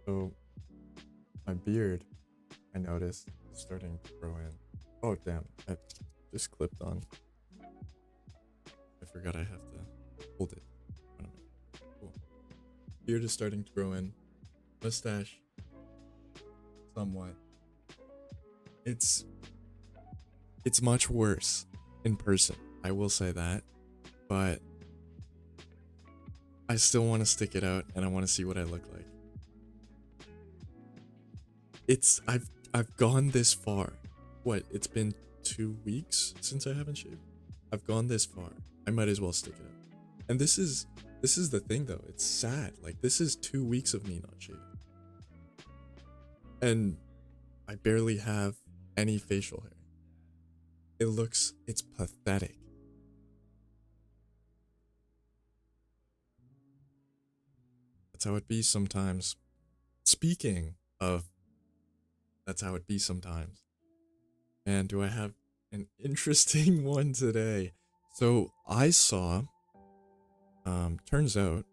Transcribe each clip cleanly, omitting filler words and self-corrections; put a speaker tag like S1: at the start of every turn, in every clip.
S1: So my beard, I noticed, is starting to grow in. Oh damn! I just clipped on. I forgot I have to hold it. In front of me. Cool. Beard is starting to grow in. Mustache, somewhat. It's it's much worse in person. I will say that, but I still want to stick it out, and I want to see what I look like. I've gone this far. What? It's been 2 weeks since I haven't shaved. I've gone this far. I might as well stick it out. And this is the thing though. It's sad. Like this is 2 weeks of me not shaving, and I barely have any facial hair. It's pathetic. That's how it be sometimes. Speaking of, that's how it be sometimes. And do I have an interesting one today? So I saw, turns out,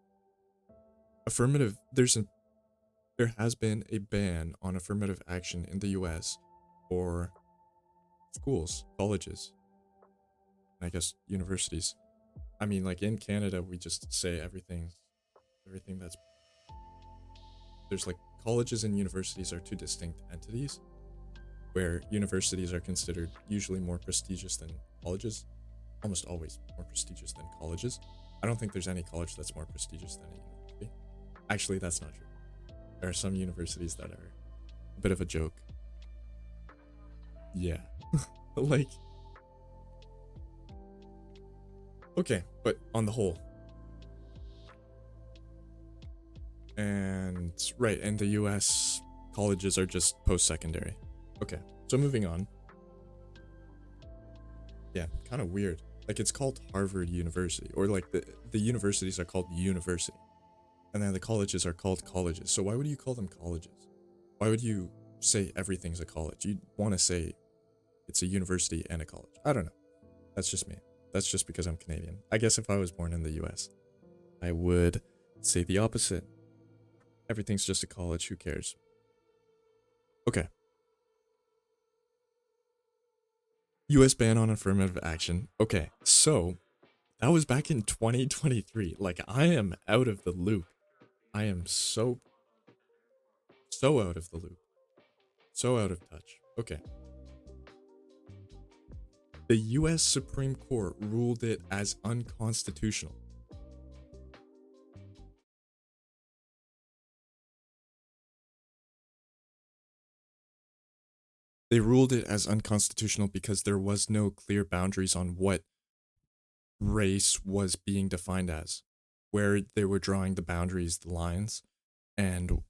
S1: affirmative, there has been a ban on affirmative action in the US for schools, colleges, and I guess universities. I mean, like in Canada, we just say everything that's, there's like colleges and universities are two distinct entities, where universities are considered usually more prestigious than colleges, almost always more prestigious than colleges. I don't think there's any college that's more prestigious than a university. Actually, that's not true. There are some universities that are a bit of a joke. Yeah. Like, okay, but on the whole. And right, in the US, colleges are just post-secondary. Okay, so moving on. Yeah, kind of weird. Like it's called Harvard University, or like the universities are called university, and then the colleges are called colleges. So why would you call them colleges? Why would you say everything's a college? You'd want to say it's a university and a college. I don't know. That's just me. That's just because I'm Canadian. I guess if I was born in the US, I would say the opposite. Everything's just a college. Who cares? Okay. US ban on affirmative action. Okay, so that was back in 2023. Like, I am out of the loop. I am so out of the loop. So out of touch. Okay. The US Supreme Court ruled it as unconstitutional. They ruled it as unconstitutional because there was no clear boundaries on what race was being defined as, where they were drawing the boundaries, the lines, and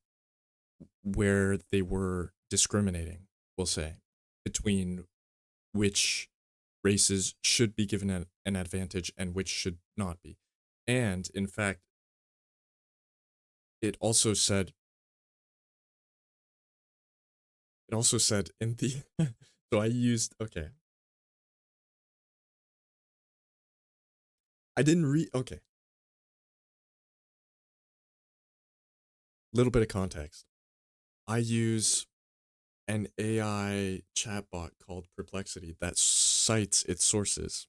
S1: where they were discriminating, we'll say, between which races should be given an advantage and which should not be. And in fact, it also said in the so I used okay. I didn't read okay. Little bit of context. I use an AI chatbot called Perplexity that cites its sources.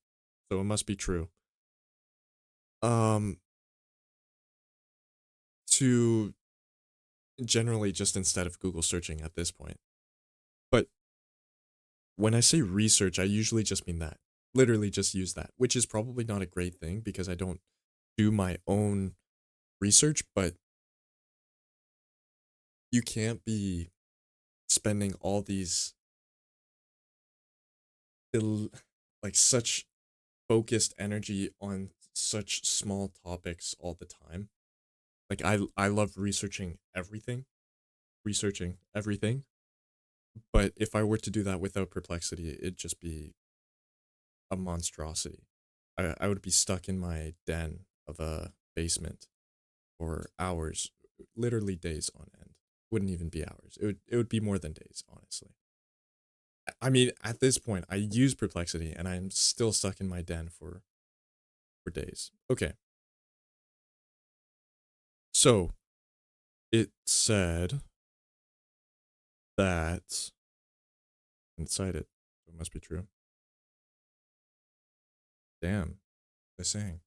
S1: So it must be true. Um to generally just instead of Google searching at this point. But when I say research, I usually just mean that. Literally just use that, which is probably not a great thing because I don't do my own research, but you can't be spending all these like such focused energy on such small topics all the time. Like I love researching everything, but if I were to do that without Perplexity, it'd just be a monstrosity. I would be stuck in my den of a basement for hours, literally days on end. Wouldn't even be hours. It would be more than days, honestly. I mean, at this point, I use Perplexity and I'm still stuck in my den for days. Okay. So, it said that inside it, so it must be true. Damn, they're saying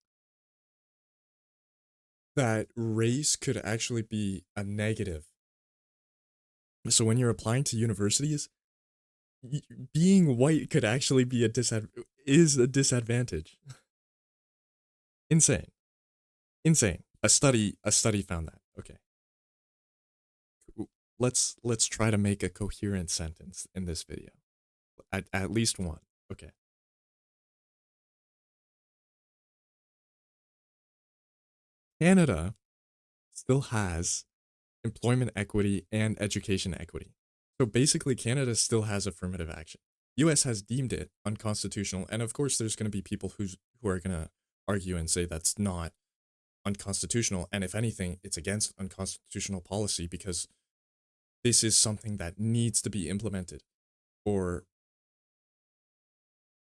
S1: that race could actually be a negative. So when you're applying to universities, being white could actually be is a disadvantage. Insane. Insane. A study found that. Okay. Let's try to make a coherent sentence in this video. At least one. Okay. Canada still has employment equity and education equity. So basically Canada still has affirmative action. US has deemed it unconstitutional, and of course there's going to be people who are going to argue and say that's not unconstitutional, and if anything it's against unconstitutional policy because this is something that needs to be implemented for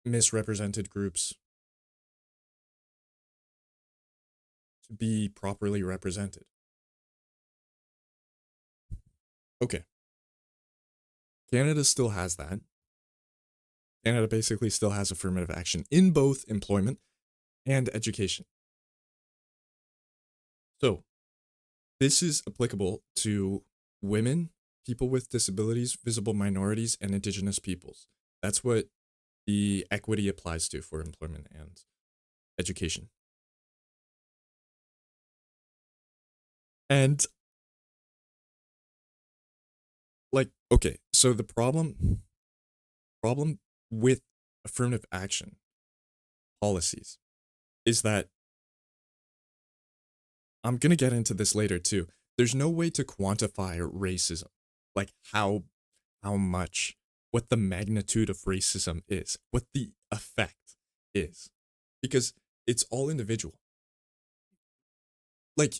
S1: misrepresented groups to be properly represented. Okay. Canada still has that. Canada basically still has affirmative action in both employment and education. So, this is applicable to women, people with disabilities, visible minorities, and indigenous peoples. That's what the equity applies to for employment and education. And like, okay, so the problem with affirmative action policies is that I'm going to get into this later too. There's no way to quantify racism, like how much, what the magnitude of racism is, what the effect is, because it's all individual. Like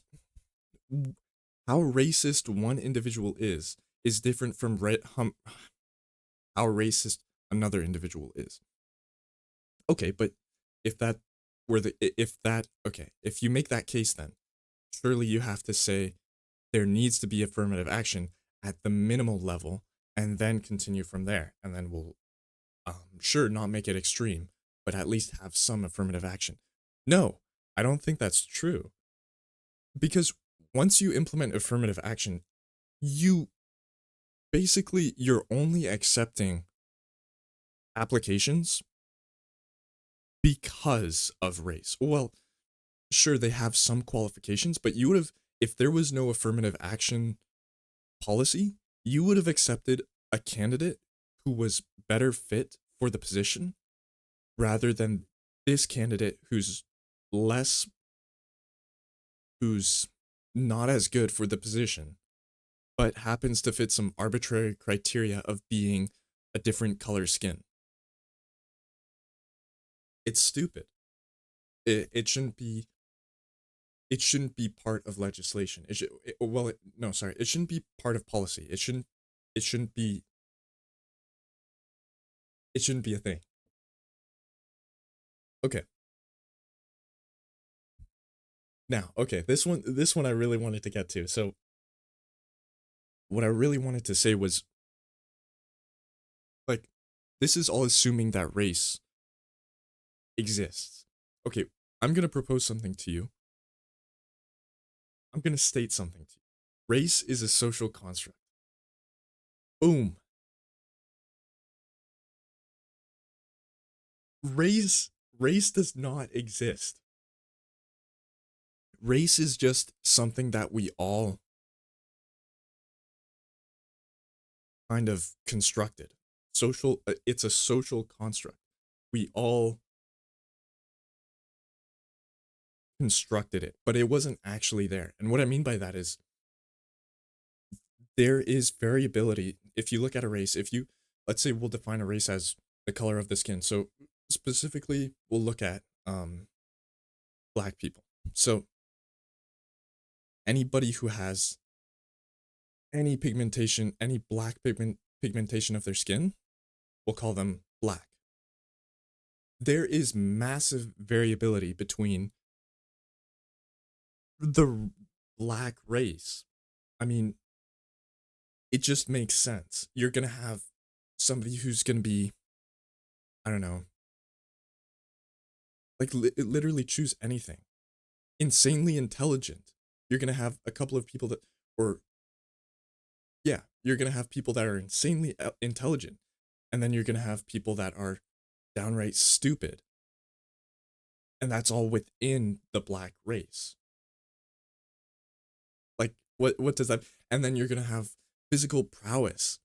S1: how racist one individual is different from how racist another individual is. Okay, but if that if you make that case, then surely you have to say there needs to be affirmative action at the minimal level and then continue from there. And then we'll, sure, not make it extreme, but at least have some affirmative action. No, I don't think that's true. Because once you implement affirmative action, you you're only accepting applications because of race. Well, sure, they have some qualifications, but you would have, if there was no affirmative action policy, you would have accepted a candidate who was better fit for the position rather than this candidate less, who's not as good for the position, but happens to fit some arbitrary criteria of being a different color skin. It's stupid. It shouldn't be. It shouldn't be part of legislation. No, sorry. It shouldn't be part of policy. It shouldn't. It shouldn't be. It shouldn't be a thing. Okay. Now, okay, this one I really wanted to get to. So what I really wanted to say was, like, this is all assuming that race exists. Okay, I'm going to propose something to you. I'm going to state something to you. Race is a social construct. Boom. Race does not exist. Race is just something that we all kind of constructed. It's a social construct. We all constructed it, but it wasn't actually there. And what I mean by that is there is variability. If you look at a race, let's say we'll define a race as the color of the skin. So specifically, we'll look at black people. So anybody who has any pigmentation, any black pigmentation of their skin, we'll call them black. There is massive variability between the black race. I mean, it just makes sense. You're gonna have somebody who's gonna be, I don't know, like literally choose anything. Insanely intelligent. You're gonna have a couple of people that, or yeah, you're gonna have people that are insanely intelligent, and then you're gonna have people that are downright stupid, and that's all within the black race. Like, what does that? And then you're gonna have physical prowess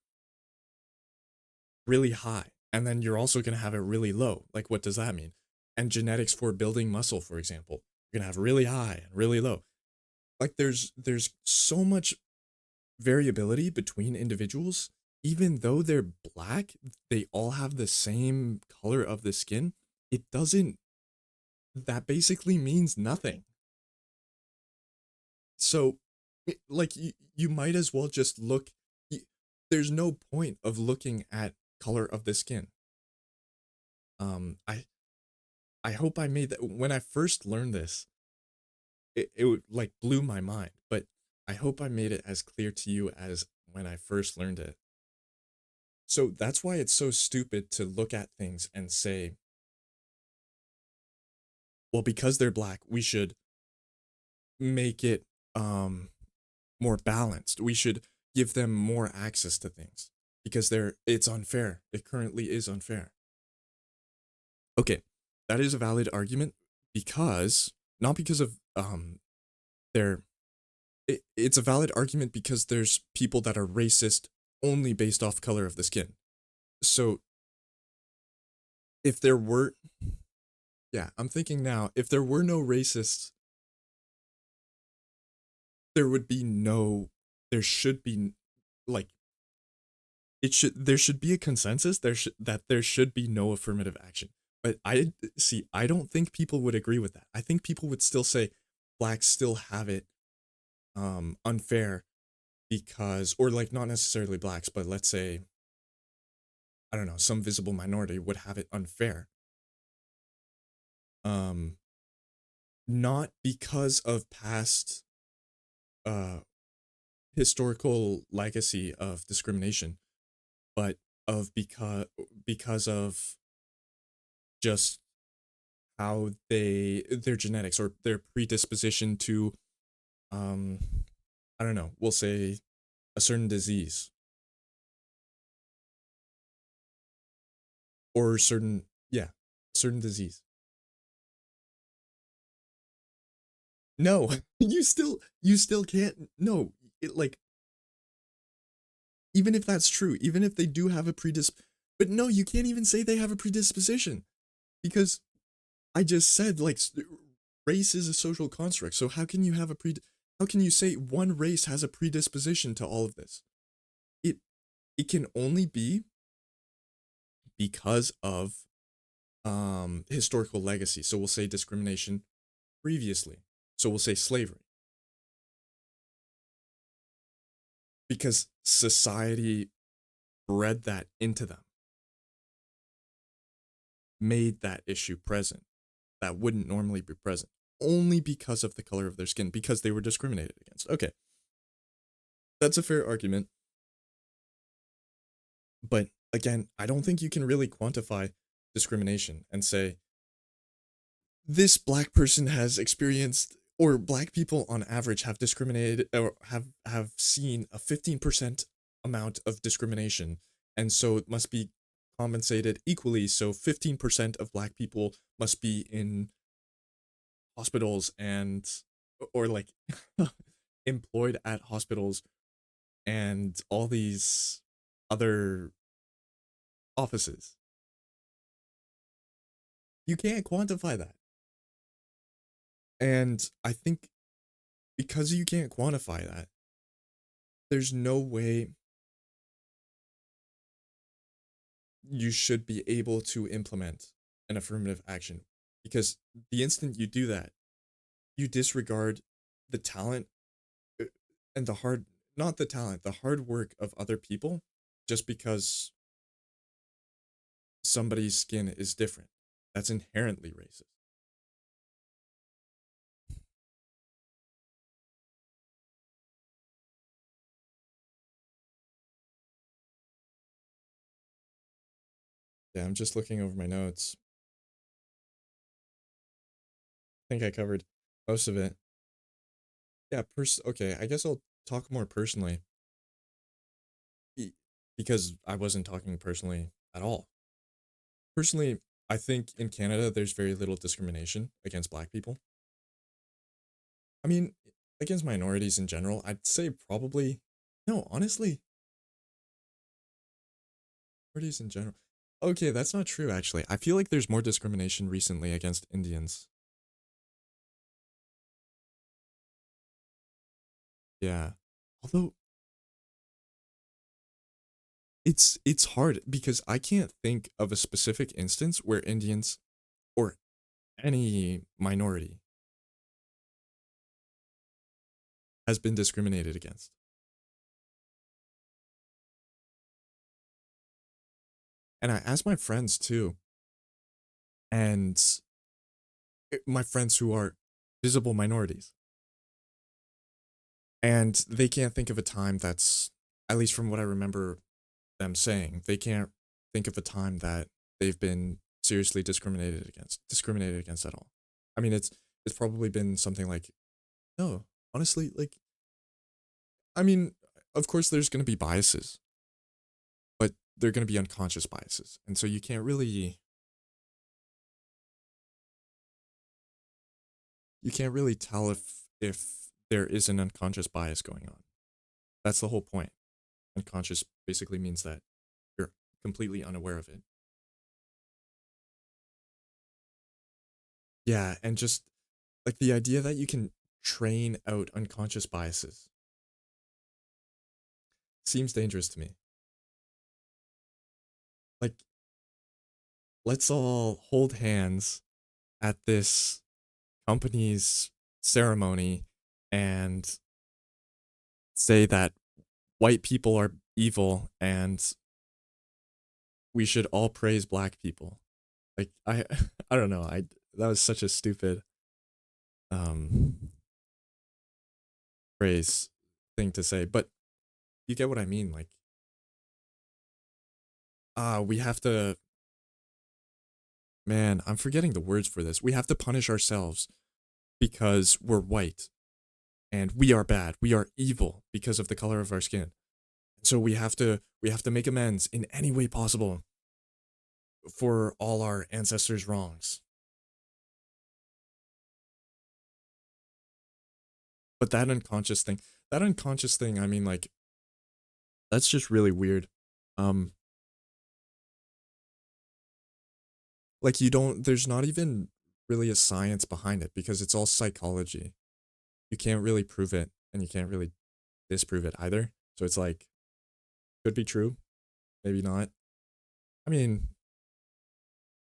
S1: really high, and then you're also gonna have it really low. Like, what does that mean? And genetics for building muscle, for example, you're gonna have really high and really low. Like, there's so much variability between individuals. Even though they're black, they all have the same color of the skin. It doesn't, that basically means nothing. So, like, you might as well just look. There's no point of looking at color of the skin. I hope I made that when I first learned this. It would like blew my mind, but I hope I made it as clear to you as when I first learned it. So that's why it's so stupid to look at things and say, well, because they're black, we should make it um more balanced. We should give them more access to things because it's unfair. It currently is unfair. Okay, that is a valid argument because not because of their it's a valid argument because there's people that are racist only based off color of the skin. So if there were, yeah, I'm thinking now, if there were no racists, there would be no, there should be, like, there should be a consensus that there should be no affirmative action. But I don't think people would agree with that. I think people would still say blacks still have it unfair because, or like not necessarily blacks, but let's say, I don't know, some visible minority would have it unfair. Um, Not because of past uh historical legacy of discrimination, but of because of just how their genetics or their predisposition to um I don't know, we'll say a certain disease or certain, yeah, certain disease. No, you still can't, no, it like, even if that's true, even if they do have a but no, you can't even say they have a predisposition because I just said like race is a social construct. So how can you have how can you say one race has a predisposition to all of this? It it can only be because of historical legacy. So we'll say discrimination previously. So we'll say slavery because society bred that into them, made that issue present that wouldn't normally be present only because of the color of their skin because they were discriminated against. Okay. That's a fair argument. But again, I don't think you can really quantify discrimination and say this black person has experienced or black people on average have discriminated or have seen a 15% amount of discrimination and so it must be compensated equally, so 15% of black people must be in hospitals and or like employed at hospitals and all these other offices. You can't quantify that. And I think because you can't quantify that, there's no way you should be able to implement an affirmative action. Because the instant you do that, you disregard the talent uh, and the hard, not the talent, the hard work of other people just because somebody's skin is different. That's inherently racist. Yeah, I'm just looking over my notes. I think I covered most of it. Yeah, okay, I guess I'll talk more personally. be- Because I wasn't talking personally at all. Personally, I think in Canada there's very little discrimination against black people. I mean, against minorities in general, I'd say probably no, honestly, minorities in general. Okay, that's not true actually. I feel like there's more discrimination recently against Indians. Yeah. Although it's hard because I can't think of a specific instance where Indians or any minority has been discriminated against. And I asked my friends too, and my friends who are visible minorities, and they can't think of a time that's, at least from what I remember them saying, they can't think of a time that they've been seriously discriminated against at all. I mean, it's probably been something like, no, honestly, like, I mean, of course there's going to be biases, but they're going to be unconscious biases. And so you can't really tell if there is an unconscious bias going on. That's the whole point. Unconscious basically means that you're completely unaware of it. Yeah, and just like the idea that you can train out unconscious biases seems dangerous to me. Like, let's all hold hands at this company's ceremony and say that white people are evil and we should all praise black people. Like I don't know. I That was such a stupid um phrase thing to say, but you get what I mean. Like, we have to, man, I'm forgetting the words for this. We have to punish ourselves because we're white and we are bad. We are evil because of the color of our skin. So we have to make amends in any way possible for all our ancestors' wrongs. But that unconscious thing, I mean, like, that's just really weird. Um, like, there's not even really a science behind it because it's all psychology. You can't really prove it and you can't really disprove it either. So it's like, could be true, maybe not. I mean,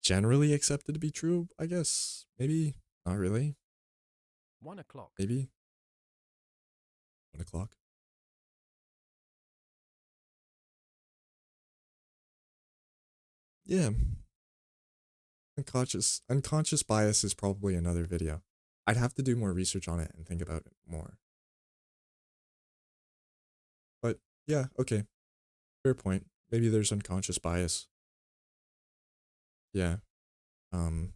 S1: generally accepted to be true, I guess. Maybe not really.
S2: 1 o'clock.
S1: Maybe 1 o'clock. Yeah, unconscious bias is probably another video. I'd have to do more research on it and think about it more. But yeah, okay, fair point. Maybe there's unconscious bias. Yeah. Um,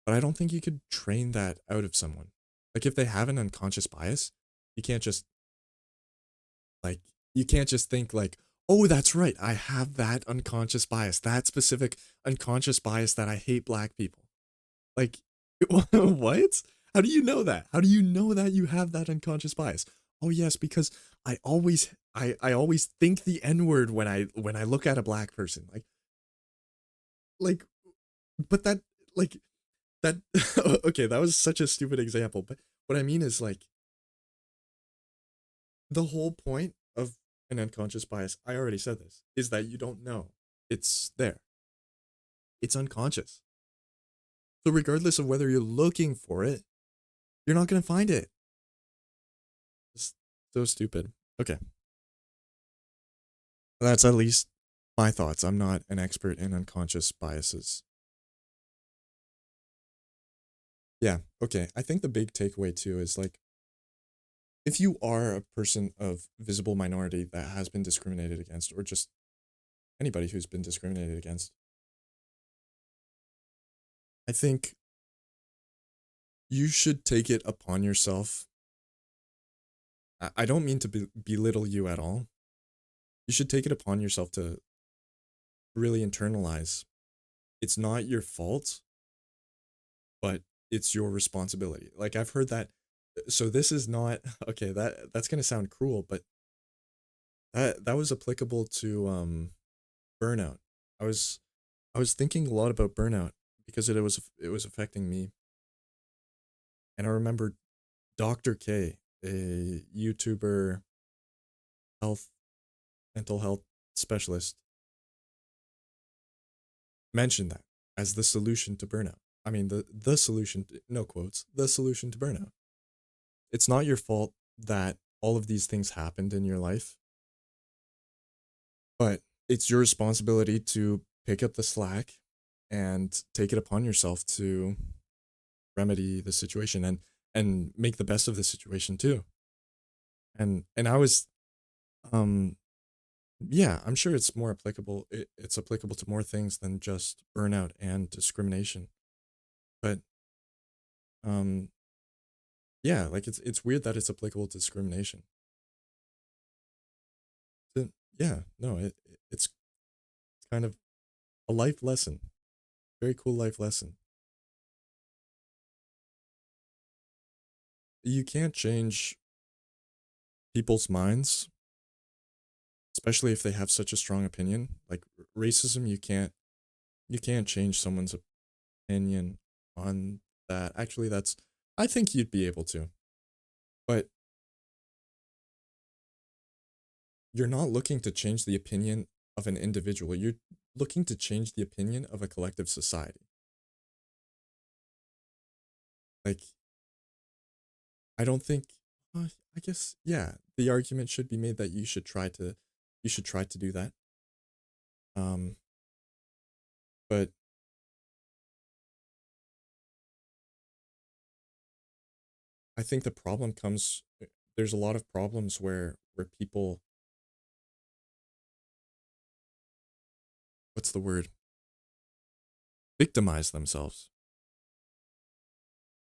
S1: but I don't think you could train that out of someone. Like, if they have an unconscious bias, you can't just like you can't just think like, "Oh, that's right. I have that unconscious bias. That specific unconscious bias that I hate black people." Like, what? How do you know that? How do you know that you have that unconscious bias? Oh yes, because I always think the N-word when I look at a black person. Like but that like that okay, that was such a stupid example, but what I mean is, like, the whole point of an unconscious bias, I already said this, is that you don't know. It's there. It's unconscious. So regardless of whether you're looking for it, you're not going to find it. It's so stupid. Okay. That's at least my thoughts. I'm not an expert in unconscious biases. Yeah, okay. I think the big takeaway too is, like, if you are a person of visible minority that has been discriminated against or just anybody who's been discriminated against. I think you should take it upon yourself. I don't mean to belittle you at all. You should take it upon yourself to really internalize. It's not your fault, but it's your responsibility. Like I've heard that. So this is not okay. That's gonna sound cruel, but that was applicable to burnout. I was I was thinking a lot about burnout because it was affecting me, and I remember Dr. K, a YouTuber health mental health specialist, mentioned that as the solution to burnout. I mean the solution no quotes, the solution to burnout. It's not your fault that all of these things happened in your life, but it's your responsibility to pick up the slack and take it upon yourself to remedy the situation and make the best of the situation too. And I was um yeah, I'm sure it's more applicable it's applicable to more things than just burnout and discrimination. But um yeah, like it's weird that it's applicable to discrimination. Yeah, no, it's kind of a life lesson. Very cool life lesson. You can't change people's minds, especially if they have such a strong opinion. Like racism, you can't change someone's opinion on that. Actually, that's I think you'd be able to. But you're not looking to change the opinion of an individual. You're looking to change the opinion of a collective society. Like I don't think I guess yeah, the argument should be made that you should try to do that. Um but I think the problem comes there's a lot of problems where people what's the word? Victimize themselves.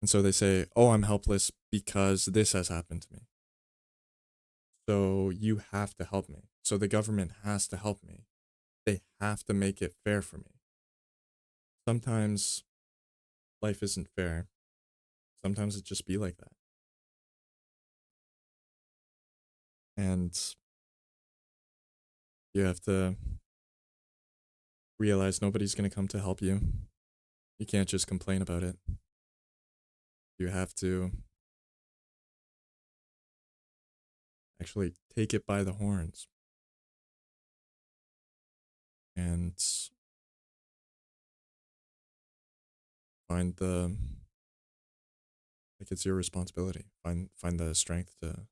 S1: And so they say, "Oh, I'm helpless because this has happened to me. So you have to help me. So the government has to help me. They have to make it fair for me." Sometimes life isn't fair. Sometimes it just be like that. And you have to realize nobody's going to come to help you. You can't just complain about it. You have to actually take it by the horns and find the like it's your responsibility. Find the strength to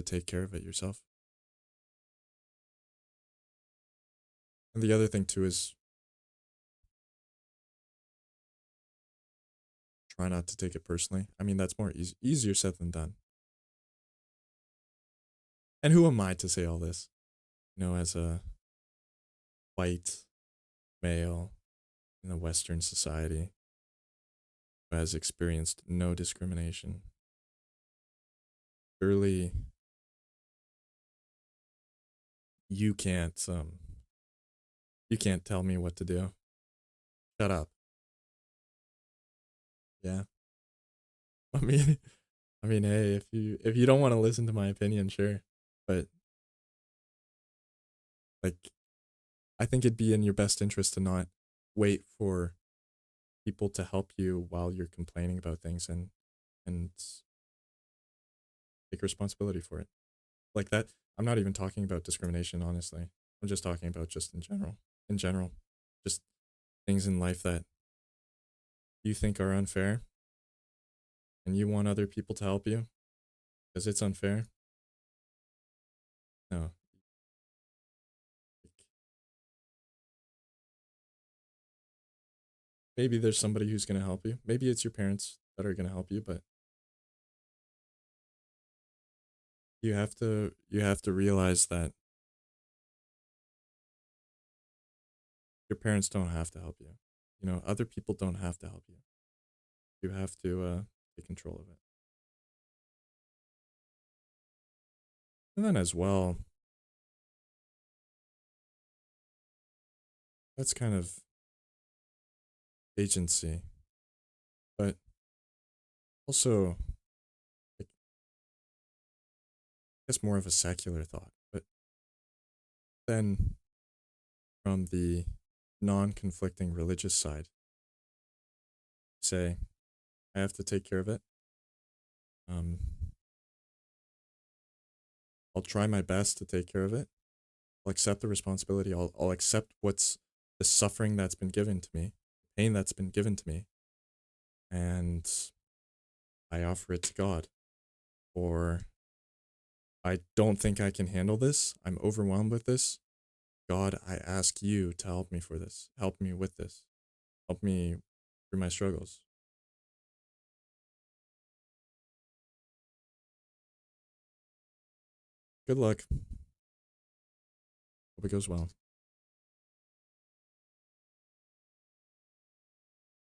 S1: take care of it yourself. And the other thing too is try not to take it personally. I mean, that's more easier said than done. And who am I to say all this? As a white male in a Western society who has experienced no discrimination. Surely you can't tell me what to do. Shut up. Yeah. I mean hey, if you don't want to listen to my opinion, sure. But like I think it'd be in your best interest to not wait for people to help you while you're complaining about things and take responsibility for it. Like that, I'm not even talking about discrimination, honestly. I'm just talking about just in general. In general, just things in life that you think are unfair and you want other people to help you because it's unfair. No. Maybe there's somebody who's going to help you. Maybe it's your parents that are going to help you, but you have to realize that Your parents don't have to help you. You know, other people don't have to help you. You have to take control of it. And then as well, that's kind of agency, but also, like, I guess more of a secular thought. But then from the non-conflicting religious side, say, I have to take care of it. Um, I'll try my best to take care of it. I'll accept the responsibility. I'll accept what's the suffering that's been given to me, pain that's been given to me, and I offer it to God. Or I don't think I can handle this. I'm overwhelmed with this. God, I ask you to help me for this. Help me with this. Help me through my struggles. Good luck. Hope it goes well.